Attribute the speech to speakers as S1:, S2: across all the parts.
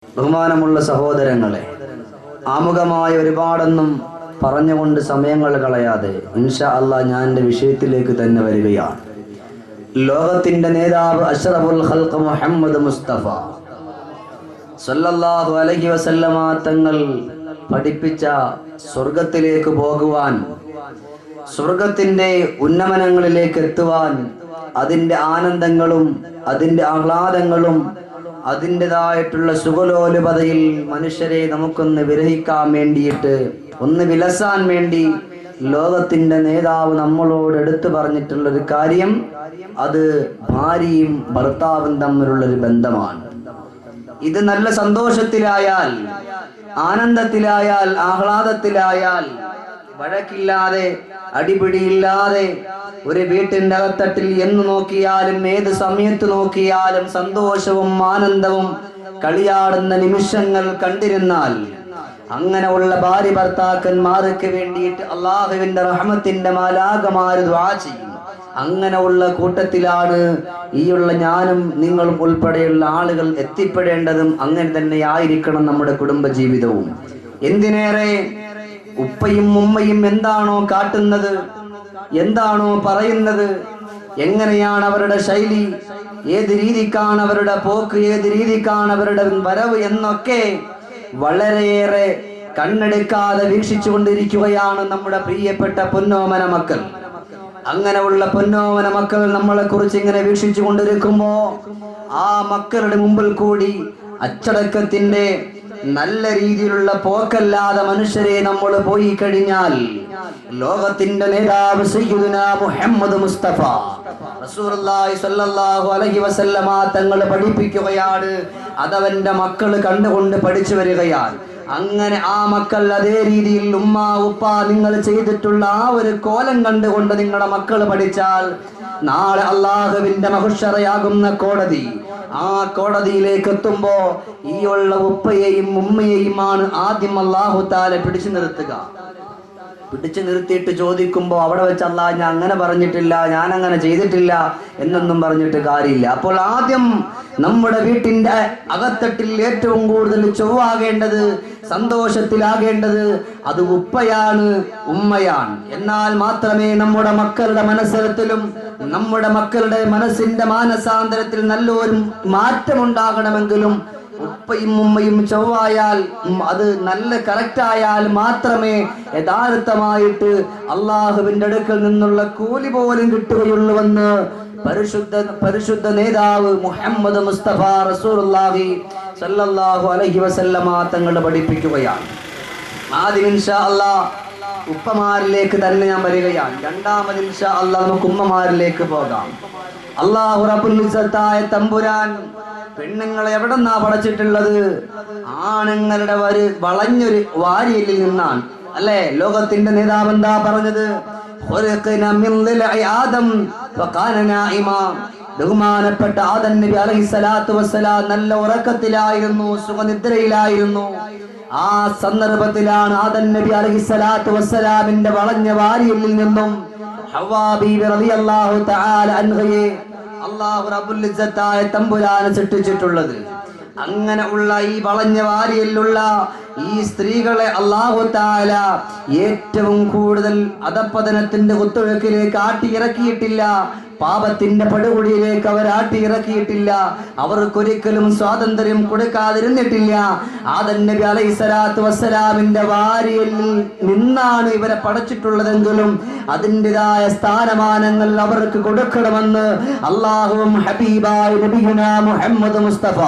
S1: ബഹുമാനമുള്ള സഹോദരങ്ങളെ, ആമുഖമായ ഒരുപാടൊന്നും പറഞ്ഞുകൊണ്ട് സമയങ്ങൾ കളയാതെ ഇൻഷാ അല്ലാഹ് ഞാൻ എൻ്റെ വിഷയത്തിലേക്ക് തന്നെ വരികയാണ്. ലോകത്തിൻ്റെ നേതാവ് അഷ്റഫുൽ ഖൽഖ് മുഹമ്മദ് മുസ്തഫ സല്ലല്ലാഹു അലൈഹി വസല്ലമ തങ്ങൾ പഠിപ്പിച്ച സ്വർഗത്തിലേക്ക് പോകുവാൻ, സ്വർഗത്തിൻ്റെ ഉന്നമനങ്ങളിലേക്ക് എത്തുവാൻ, അതിൻ്റെ ആനന്ദങ്ങളും അതിൻ്റെ ആഹ്ലാദങ്ങളും അതിൻ്റെതായിട്ടുള്ള സുഖലോലുപതയിൽ മനുഷ്യരെ നമുക്കൊന്ന് വിരഹിക്കാൻ വേണ്ടിയിട്ട്, ഒന്ന് വിലസാൻ വേണ്ടി ലോകത്തിൻ്റെ നേതാവ് നമ്മളോട് എടുത്തു പറഞ്ഞിട്ടുള്ളൊരു കാര്യം, അത് ഭാര്യയും ഭർത്താവും തമ്മിലുള്ളൊരു ബന്ധമാണ്. ഇത് നല്ല സന്തോഷത്തിലായാൽ, ആനന്ദത്തിലായാൽ, ആഹ്ലാദത്തിലായാൽ, വഴക്കില്ലാതെ അടിപിടിയില്ലാതെ ഒരു വീട്ടിൻ്റെ അകത്തട്ടിൽ എന്ന് നോക്കിയാലും ഏത് സമയത്ത് നോക്കിയാലും സന്തോഷവും ആനന്ദവും കളിയാടുന്ന നിമിഷങ്ങൾ കണ്ടിരുന്നാൽ, അങ്ങനെയുള്ള ഭാര്യ ഭർത്താക്കന്മാർക്ക് വേണ്ടിയിട്ട് അള്ളാഹുവിൻ്റെ റഹ്മത്തിൻ്റെ മാലാഖമാര് ദുആ ചെയ്യും. അങ്ങനെയുള്ള കൂട്ടത്തിലാണ് ഈയുള്ള ഞാനും നിങ്ങളും ഉൾപ്പെടെയുള്ള ആളുകൾ എത്തിപ്പെടേണ്ടതും. അങ്ങനെ തന്നെ ആയിരിക്കണം നമ്മുടെ കുടുംബജീവിതവും. എന്തിനേറെ ഉപ്പയും ഉമ്മയും എന്താണോ കാട്ടുന്നത്, എന്താണോ പറയുന്നത്, എങ്ങനെയാണ് അവരുടെ ശൈലി, ഏത് രീതിക്കാണ് അവരുടെ പോക്ക്, ഏത് രീതിക്കാണ് അവരുടെ വരവ് എന്നൊക്കെ വളരെയേറെ കണ്ണെടുക്കാതെ വീക്ഷിച്ചു കൊണ്ടിരിക്കുകയാണ് നമ്മുടെ പ്രിയപ്പെട്ട പൊന്നോമന മക്കൾ. അങ്ങനെയുള്ള പൊന്നോമന മക്കൾ നമ്മളെ കുറിച്ച് ഇങ്ങനെ വീക്ഷിച്ചു കൊണ്ടിരിക്കുമ്പോ ആ മക്കളുടെ മുമ്പിൽ കൂടി അച്ചടക്കത്തിന്റെ നല്ല രീതിയിലുള്ള പോക്കല്ലാതെ മനുഷ്യരെ നമ്മൾ പോയി കഴിഞ്ഞാൽ, ലോകത്തിന്റെ നേതാവ് സയ്യിദുനാ മുഹമ്മദ് മുസ്തഫ റസൂലുള്ളാഹി സ്വല്ലല്ലാഹു അലൈഹി വസല്ലമ തങ്ങൾ പഠിപ്പിക്കുകയാണ്. അതവന്റെ മക്കൾ കണ്ടുകൊണ്ട് പഠിച്ചു വരികയാണ്. അങ്ങനെ ആ മക്കൾ അതേ രീതിയിൽ ഉമ്മ ഉപ്പ നിങ്ങൾ ചെയ്തിട്ടുള്ള ആ ഒരു കോലം കണ്ടുകൊണ്ട് നിങ്ങളുടെ മക്കൾ പഠിച്ചാൽ, നാളെ അള്ളാഹുവിന്റെ മഹ്ശറയാകുന്ന കോടതി, ആ കോടതിയിലേക്ക് എത്തുമ്പോ ഈ ഉള്ള ഉപ്പയെയും ഉമ്മയെയുമാണ് ആദ്യം അല്ലാഹു തആല പിടിച്ചു നിർത്തുക. പിടിച്ചു നിർത്തിയിട്ട് ചോദിക്കുമ്പോൾ അവിടെ വെച്ച് അല്ലാഹ് ഞാൻ അങ്ങനെ പറഞ്ഞിട്ടില്ല, ഞാൻ അങ്ങനെ ചെയ്തിട്ടില്ല എന്നൊന്നും പറഞ്ഞിട്ട് കാര്യമില്ല. അപ്പോൾ ആദ്യം നമ്മുടെ വീട്ടിന്റെ അകത്തട്ടിൽ ഏറ്റവും കൂടുതൽ ചൊവ്വാകേണ്ടത്, സന്തോഷത്തിലാകേണ്ടത് അത് ഉപ്പയാണ്, ഉമ്മയാണ്. എന്നാൽ മാത്രമേ നമ്മുടെ മക്കളുടെ മനസ്സിലും നമ്മുടെ മക്കളുടെ മനസ്സിന്റെ മാനസാന്തരത്തിൽ നല്ലൊരു മാറ്റമുണ്ടാകണമെങ്കിലും ഉപ്പയും ഉമ്മയും ചൊവ്വായാൽ, അത് നല്ല കറക്റ്റായാൽ മാത്രമേ യഥാർത്ഥമായിട്ട് അള്ളാഹുവിന്റെ അടുക്കൽ നിന്നുള്ള കൂലി പോലും കിട്ടുകയുള്ളൂവെന്ന് പരിശുദ്ധ നേതാവ് മുഹമ്മദ് മുസ്തഫ റസൂലുള്ളാഹി സല്ലല്ലാഹു അലൈഹി വസല്ലമ തങ്ങൾ പഠിപ്പിക്കുകയാണ്. ആദ്യം ഇൻഷാ അല്ലാഹ് ഉപ്പമാരിലേക്ക് തന്നെ ഞാൻ വരികയാണ്. രണ്ടാമത് ഇൻഷാ അല്ലാഹ് നമുക്ക് ഉമ്മമാരിലേക്ക് പോകാം. അല്ലാഹു റബ്ബുൽ ഇസ്സത്തായ തമ്പുരാൻ പെണ്ണുങ്ങളെ എവിടെന്നാ പഠിച്ചിട്ടുള്ളത്? ആണുങ്ങളുടെ വളഞ്ഞൊരു വാരിയലിൽ നിന്നാണ്, അല്ലേ? ലോകത്തിന്റെ നേതാവ് എന്താ പറഞ്ഞത്? ബഹുമാനപ്പെട്ട ആദം നബി അലൈഹിസ്സലാത്തു വസ്സലാം നല്ല ഉറക്കത്തിലായിരുന്നു, സുഖനിദ്രയിലായിരുന്നു. ആ സന്ദർഭത്തിലാണ് ആദം നബി അലൈഹിസ്സലാത്തു വസ്സലാമിന്റെ വളഞ്ഞ വാരിയലിൽ നിന്നും ഹവ്വാ ബീവി റളിയല്ലാഹു തആല അൻഹയെ അല്ലാഹു റബ്ബുൽ ഇസ്സത്തായ തമ്പുരാൻ സൃഷ്ടിച്ചിട്ടുള്ളത്. അങ്ങനെ ഉള്ള ഈ വളഞ്ഞ വാരിയലുള്ള ഈ സ്ത്രീകളെ അല്ലാഹു തആല ഏറ്റവും കൂടുതൽ അധപ്പതനത്തിന്റെ കുത്തൊഴുക്കിലേക്ക് ആട്ടിയിറക്കിയിട്ടില്ല, പാപത്തിന്റെ പടുകുഴിയിലേക്ക് അവർ ആട്ടിയിറക്കിയിട്ടില്ല. അവർക്കൊരിക്കലും സ്വാതന്ത്ര്യം കൊടുക്കാതിരുന്നിട്ടില്ല. ആദം നബി അലൈഹിസ്സലാത്തു വസ്സലാമിന്റെ വാരിയലിൽ നിന്നാണ് ഇവരെ പടച്ചിട്ടുള്ളതെങ്കിലും അതിൻ്റെതായ സ്ഥാനമാനങ്ങൾ അവർക്ക് കൊടുക്കണമെന്ന് അല്ലാഹുവും ഹബീബായ നബിയുനാ മുഹമ്മദ് മുസ്തഫ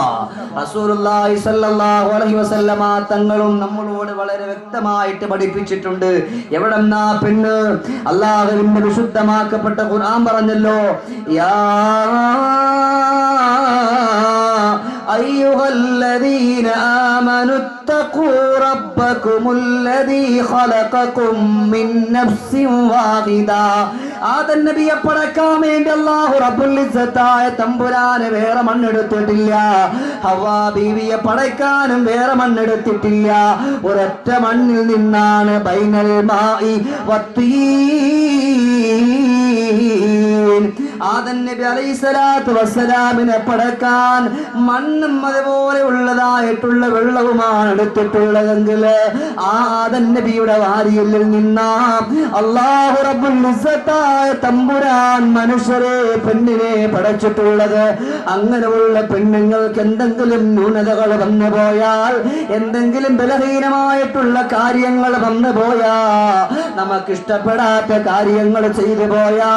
S1: റസൂലുള്ളാഹി സ്വല്ലല്ലാഹു അലൈഹി വസല്ലമ തങ്ങളും നമ്മളോട് വളരെ വ്യക്തമായിട്ട് പഠിപ്പിച്ചിട്ടുണ്ട്. എവിടെന്നാ പെണ്ണ്? അല്ലാഹുവിന്റെ വിശുദ്ധമാക്കപ്പെട്ട ഖുർആൻ പറഞ്ഞല്ലോ, യാ അയ്യുഹല്ലദീന ആമനു തഖൂ റബ്ബകുമുല്ലദീ ഖലഖകും മിൻ നഫ്സിൻ വാഹിദ. ആദം നബിയെ പടക്കാൻ വേണ്ടി അല്ലാഹു റബ്ബുൽ ഇസ്സത്തായ തമ്പുരാനെ വേറെ മണ്ണെടുത്തിട്ടില്ല. ഹവ്വാ ബീവിയെ പടക്കാനും വേറെ മണ്ണെടുത്തിട്ടില്ല. ഒരൊറ്റ മണ്ണിൽ നിന്നാണ് ബൈനൽ മായി വത്തീൻ ആദം നബി അലൈഹിസ്സലാത്തു വസ്സലാമിനെ പടക്കാൻ മണ്ണും അതുപോലെ ഉള്ളതായിട്ടുള്ള വെള്ളവുമാണ് എടുത്തിട്ടുള്ളതെങ്കിൽ ആ ആദം നബിയുടെ വാരിയലിൽ നിന്നാ അല്ലാഹു റബ്ബുൽ ഇസ്സത്തായ തമ്പുരാൻ മനുഷ്യരെ പെണ്ണിനെ പടച്ചിട്ടുള്ളത്. അങ്ങനെയുള്ള പെണ്ണുങ്ങൾക്ക് എന്തെങ്കിലും ന്യൂനതകൾ വന്നു പോയാൽ, എന്തെങ്കിലും ബലഹീനമായിട്ടുള്ള കാര്യങ്ങൾ വന്നു പോയാ, നമുക്കിഷ്ടപ്പെടാത്ത കാര്യങ്ങൾ ചെയ്തു പോയാ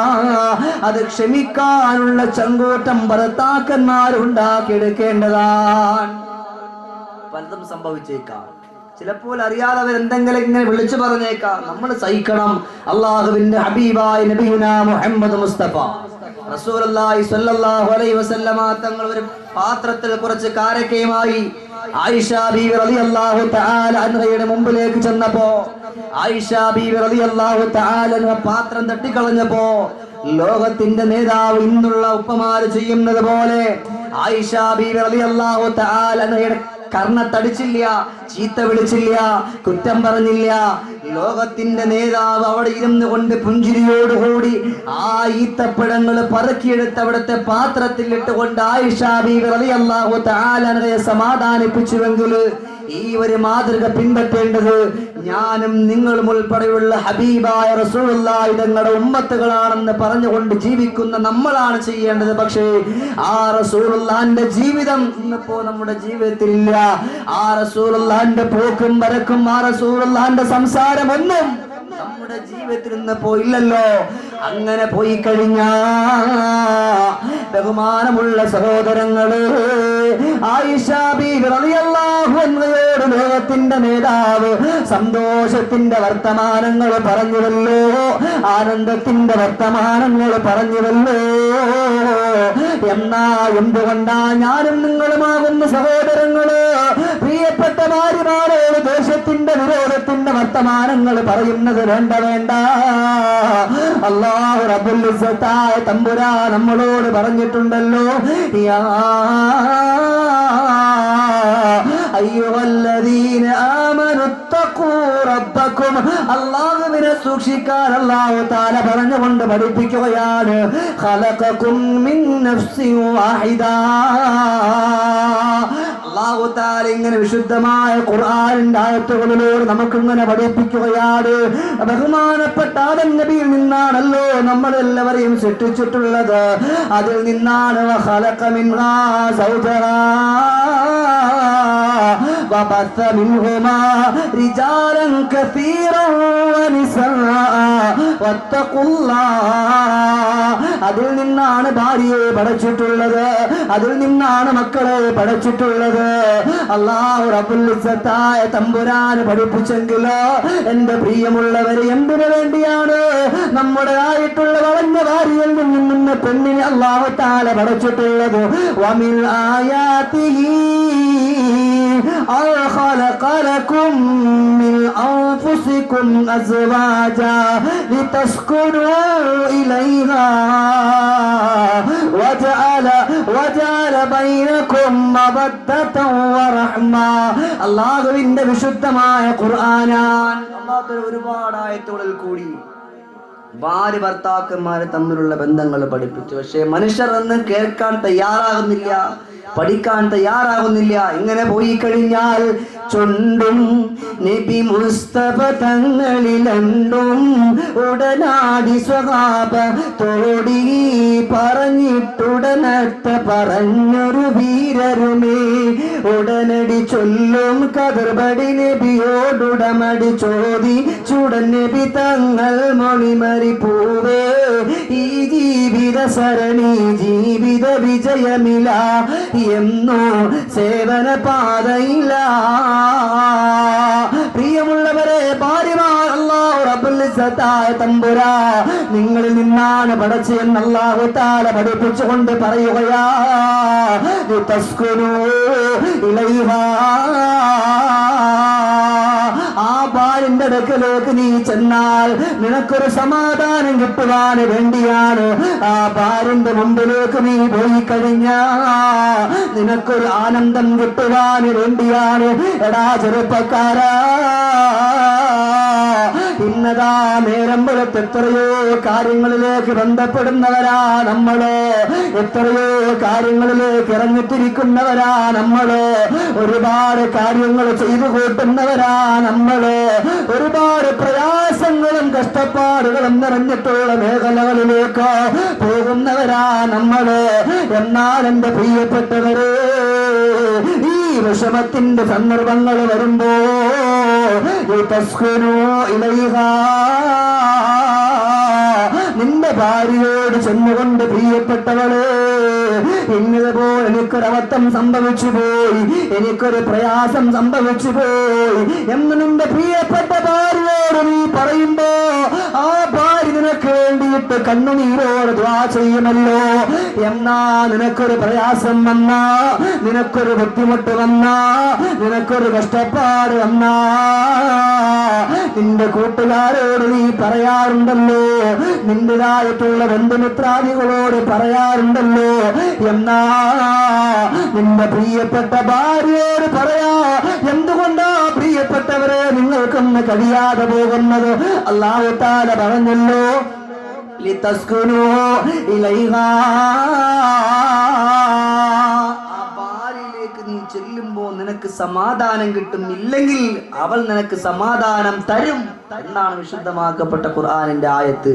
S1: അത് ക്ഷമിക്കാനുള്ള ചങ്കൂറ്റം ഭർത്താക്കന്മാർ ഉണ്ടാക്കിയെടുക്കേണ്ടതാണ്. പലതും സംഭവിച്ചേക്കാം. ചിലപ്പോൾ അറിയാതെ അവരെന്തെങ്കിലും ഇങ്ങനെ വിളിച്ചു പറഞ്ഞേക്കാം. നമ്മൾ സഹിക്കണം. അള്ളാഹുവിന്റെ ഹബീബായ നബിയുനാ മുഹമ്മദ് മുസ്തഫ റസൂലുള്ളാഹി സ്വല്ലല്ലാഹു അലൈഹി വസല്ലമ തങ്ങൾ ഒരു പാത്രത്തിൽ കുറച്ച് കാരക്കയുമായി ആയിഷ ബീവി റളിയല്ലാഹു തആല അൻഹയുടെ മുമ്പിലേക്ക് ചെന്നപ്പോ ആയിഷ ബീവി റളിയല്ലാഹു തആല അൻഹ പാത്രം തട്ടിക്കളഞ്ഞപ്പോ ലോകത്തിന്റെ നേതാവ് ഇന്നുള്ള ഉപ്പമാര് ചെയ്യുന്നത് പോലെ ആയിഷ ബീവി റളിയല്ലാഹു തആല അൻഹയുടെ കർണത്തടിച്ചില്ല, ചീത്ത വിളിച്ചില്ല, കുറ്റം പറഞ്ഞില്ല. ലോകത്തിന്റെ നേതാവ് അവിടെ ഇരുന്നു കൊണ്ട് പുഞ്ചിരിയോടുകൂടി ആ ഈത്തപ്പഴങ്ങൾ പറക്കിയെടുത്ത് അവിടുത്തെ പാത്രത്തിൽ ഇട്ടുകൊണ്ട് ആയിഷ ബീവി റളിയല്ലാഹു തആല അൻഹയെ സമാധാനിപ്പിച്ചുവെങ്കിൽ ഈ ഒരു മാതൃക പിൻപറ്റേണ്ടത് ഞാനും നിങ്ങളും ഉൾപ്പെടെയുള്ള ഹബീബായ റസൂലുള്ളാഹി തങ്ങളുടെ ഉമ്മത്തുകളാണെന്ന് പറഞ്ഞുകൊണ്ട് ജീവിക്കുന്ന നമ്മളാണ് ചെയ്യേണ്ടത്. പക്ഷേ ആ റസൂലുള്ളാഹിന്റെ ജീവിതം ഇന്നിപ്പോ നമ്മുടെ ജീവിതത്തിലില്ല. ആ റസൂലുള്ളാഹിന്റെ പോക്കും വരക്കും, ആ റസൂലുള്ളാഹിന്റെ സംസാരം ഒന്നും നമ്മുടെ ജീവിതത്തിൽ നിന്ന് പോയില്ലല്ലോ. അങ്ങനെ പോയി കഴിഞ്ഞാ ബഹുമാനമുള്ള സഹോദരങ്ങള്, ആയിഷ ബീവി റളിയല്ലാഹു അൻഹയോട് ലോകത്തിന്റെ നേതാവ് സന്തോഷത്തിന്റെ വർത്തമാനങ്ങൾ പറഞ്ഞുവല്ലോ, ആനന്ദത്തിന്റെ വർത്തമാനങ്ങൾ പറഞ്ഞുവല്ലോ. എന്നാ എന്തുകൊണ്ടാ ഞാനും നിങ്ങളുമാകുന്ന സഹോദരങ്ങള് പ്രിയപ്പെട്ട ഭാര്യമാരോട് ദേശത്തിന്റെ വിരോധത്തിന്റെ വർത്തമാനങ്ങൾ പറയുന്നത് വേണ്ട വേണ്ട. അല്ലാഹു റബ്ബുൽ ഇസ്സത്തായ തമ്പുരാൻ നമ്മളോട് പറഞ്ഞിട്ടുണ്ടല്ലോ, യാ അയ്യുഹല്ലദീന ആമനു തഖൂ റബ്ബക്കും. അല്ലാഹുവിനെ സൂക്ഷിക്കാൻ അല്ലാഹു തആല പറഞ്ഞുകൊണ്ട് പഠിപ്പിക്കുകയാണ്. ഖലഖകും മിൻ നഫ്സിൻ വാഹിദ. അല്ലാഹു തആല ഇങ്ങനെ വിശുദ്ധമായ ഖുർആനിന്റെ ആയത്തുകളിലൂടെ നമുക്കിങ്ങനെ പഠിപ്പിക്കുകയാണ്. ബഹുമാനപ്പെട്ട ആദം നബിയിൽ നിന്നാണല്ലോ നമ്മളെല്ലാവരെയും സൃഷ്ടിച്ചിട്ടുള്ളത്. അതിൽ നിന്നാണ് വഖലഖ മിൻഹാ സൗജഹാ വബഥ മിൻഹുമാ റിജാലൻ കസീറൻ വനിസാഅ വത്തഖുല്ലാഹ്. അതിൽ നിന്നാണ് ഭാര്യയെ പടച്ചിട്ടുള്ളത്, അതിൽ നിന്നാണ് മക്കളെ പടച്ചിട്ടുള്ളത്. അല്ലാഹു റബ്ബുൽ ഇസ്സത്തായ തമ്പുരാൻ പഠിപ്പിച്ചെങ്കിലോ എന്റെ പ്രിയമുള്ളവരെ, എന്തിനു വേണ്ടിയാണ് നമ്മുടെ ആയിട്ടുള്ള വളഞ്ഞ ഭാര്യയിൽ നിന്ന് പെണ്ണിനെ അല്ലാഹു തആല പടച്ചിട്ടുള്ളത്? വമിൻ ആയാതിഹി خلق لكم من أنفسكم أزواجا لتسكنوا إليها وجعل بينكم مودة ورحمة. അല്ലാഹുവിന്റെ വിശുദ്ധമായ ഖുർആനാൻ അല്ലാഹു ഒരുപാട് ആയത്തുകളിൽ കൂടി ഭാര്യ ഭർത്താക്കന്മാരെ തമ്മിലുള്ള ബന്ധങ്ങൾ പഠിപ്പിച്ചു. പക്ഷേ മനുഷ്യർ അന്ന് കേൾക്കാൻ തയ്യാറാകുന്നില്ല, പഠിക്കാൻ തയ്യാറാകുന്നില്ല. ഇങ്ങനെ പോയി കഴിഞ്ഞാൽ ചുണ്ടും നബി മുസ്തഫ തങ്ങളിലണ്ടും ഉടനാടി സ്വഹാബ തോടി പറഞ്ഞിട്ടുടനത്ത പറഞ്ഞൊരു വീരരുമേ ഉടനടി ചൊല്ലും കതിർപടി നബിയോടുടമടി ചോദി ചുടൻ നബി തങ്ങൾ മൊഴിമറി പൂവേ ഈ ജീവിത സരണി ജീവിത വിജയമില എന്നോ സേവന പാതയില്ല. പ്രിയമുള്ളവരെ, ഭാര്യമാർ അല്ലാഹു റബ്ബുൽ ഇസ്സത്തായ തമ്പുരാ നിങ്ങളിൽ നിന്നാണ് പടച്ചെന്ന് അല്ലാഹു തആല പഠിപ്പിച്ചുകൊണ്ട് പറയുകയാ. തസ്കുനൂ ഇലൈഹാ. ആ ഭാര്യന്റെ അടുക്കലേക്ക് നീ ചെന്നാൽ നിനക്കൊരു സമാധാനം കിട്ടുവാൻ വേണ്ടിയാണ്. ആ ഭാര്യന്റെ മുമ്പിലേക്ക് നീ പോയി കഴിഞ്ഞാ നിനക്കൊരു ആനന്ദം കിട്ടുവാൻ വേണ്ടിയാണ്. എടാ ചെറുപ്പക്കാരാ, ഇന്നതാ നേരം വെളുത്ത് എത്രയോ കാര്യങ്ങളിലേക്ക് ബന്ധപ്പെടുന്നവരാ നമ്മള്, എത്രയോ കാര്യങ്ങളിലേക്ക് ഇറങ്ങിത്തിരിക്കുന്നവരാ നമ്മള്, ഒരുപാട് കാര്യങ്ങൾ ചെയ്തു കൂട്ടുന്നവരാ നമ്മള്, ഒരുപാട് പ്രയാസങ്ങളും കഷ്ടപ്പാടുകളും നിറഞ്ഞിട്ടുള്ള മേഖലകളിലേക്ക് പോകുന്നവരാ നമ്മള്. എന്നാൽ എന്റെ പ്രിയപ്പെട്ടവരെ, ഈ വിഷമത്തിന്റെ സന്ദർഭങ്ങൾ വരുമ്പോ നിന്റെ ഭാര്യയോട് ചെന്നുകൊണ്ട് പ്രിയപ്പെട്ടവള്, ഇന്നതുപോലെ എനിക്കൊരബദ്ധം സംഭവിച്ചു പോയി, എനിക്കൊരു പ്രയാസം സംഭവിച്ചു പോയി എന്ന് നിന്റെ പ്രിയപ്പെട്ട ഭാര്യയോട് നീ പറയുമ്പോ ആ ഭാര്യ നിനക്ക് വേണ്ടിയിട്ട് കണ്ണുനീരോട് ദ്വാ ചെയ്യുമല്ലോ. എന്നാ നിനക്കൊരു പ്രയാസം വന്നാ, നിനക്കൊരു ബുദ്ധിമുട്ട് വന്നാ, നിനക്കൊരു കഷ്ടപ്പാട് വന്നാ നിന്റെ കൂട്ടുകാരോട് നീ പറയാറുണ്ടല്ലോ, നിന്റേതായിട്ടുള്ള ബന്ധുമിത്രാദികളോട് പറയാറുണ്ടല്ലോ. എന്നാ നിന്റെ പ്രിയപ്പെട്ട ഭാര്യയോട് പറയാ. എന്തുകൊണ്ടാ പ്രിയപ്പെട്ടവരെ നിങ്ങൾക്കൊന്ന് കഴിയാതെ പോകുന്നത്? അല്ലാഹു തആല പറഞ്ഞല്ലോ, ലിതസ്കുനൂ ഇലൈഹാ. നീ ചെല്ലുമ്പോ നിനക്ക് സമാധാനം കിട്ടും, ഇല്ലെങ്കിൽ അവൾ നിനക്ക് സമാധാനം തരും എന്നാണ് വിശുദ്ധമാക്കപ്പെട്ട ഖുർആനിന്റെ ആയത്ത്.